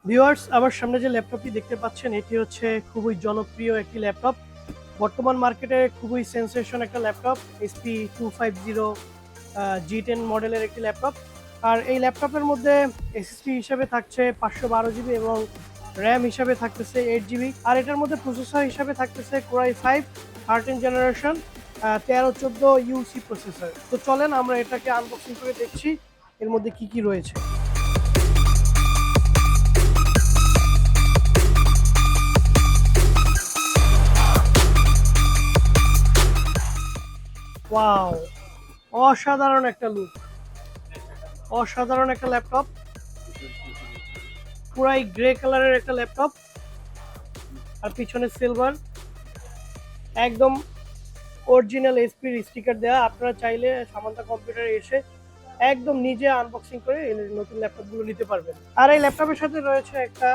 Viewers, আমার সামনে যে ল্যাপটপটি দেখতে পাচ্ছেন এটি হচ্ছে খুবই জনপ্রিয় একটি ল্যাপটপ। বর্তমান মার্কেটে খুবই সেন্সেশন একটা ল্যাপটপ HP 250 G10 মডেলের একটি ল্যাপটপ। আর এই ল্যাপটপের মধ্যে এসএসডি হিসাবে থাকছে 512 জিবি এবং র্যাম হিসাবে থাকতেছে 8 জিবি। আর এটার মধ্যে প্রসেসর হিসাবে থাকতেছে Core i5 13 generation 1314 UC processor. তো চলেন আমরা এটাকে আনবক্সিং করে দেখছি এর মধ্যে কি কি রয়েছে। ওয়াও! অসাধারণ একটা লুক, অসাধারণ একটা ল্যাপটপ, পুরাই গ্রে কালারের একটা ল্যাপটপ। আর পিছনে সিলভার, একদম অরিজিনাল এসপির স্টিকার দেওয়া। আপনারা চাইলে সামান্তা কম্পিউটারে এসে একদম নিজে আনবক্সিং করে এই নতুন ল্যাপটপগুলো নিতে পারবেন। আর এই ল্যাপটপের সাথে রয়েছে একটা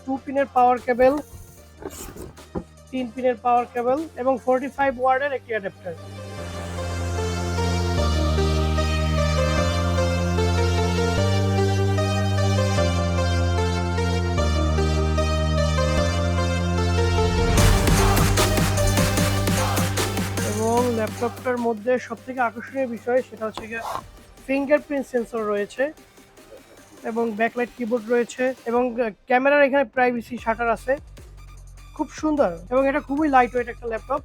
2 পিনের পাওয়ার কেবল, 3 পিনের পাওয়ার কেবল এবং 45 ওয়াটের একটি অ্যাডাপ্টার। এবং ল্যাপটপটার মধ্যে সবথেকে আকর্ষণীয় বিষয় সেটা হচ্ছে গিয়ে ফিঙ্গারপ্রিন্ট সেন্সর রয়েছে এবং ব্যাকলাইট কিবোর্ড রয়েছে এবং ক্যামেরার এখানে প্রাইভেসি শাটার আছে। খুব সুন্দর এবং এটা খুবই লাইট ওয়েট একটা ল্যাপটপ,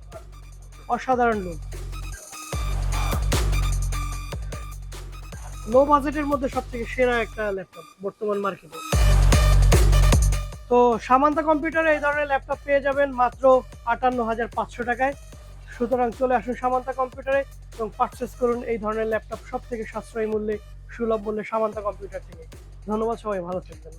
অসাধারণ লুক। লো বাজেটের মধ্যে সবথেকে সেরা একটা ল্যাপটপ বর্তমান মার্কেটে। তো সামান্তা কম্পিউটারে এই ধরনের ল্যাপটপ পেয়ে যাবেন মাত্র 58,500 টাকায়। সুতরাং চলে আসুন সামান্তা কম্পিউটারে এবং পারচেস করুন এই ধরনের ল্যাপটপ সব থেকে সাশ্রয়ী মূল্যে, সুলভ মূল্যে সামান্তা কম্পিউটার থেকে। ধন্যবাদ, সবাই ভালো থাকবেন।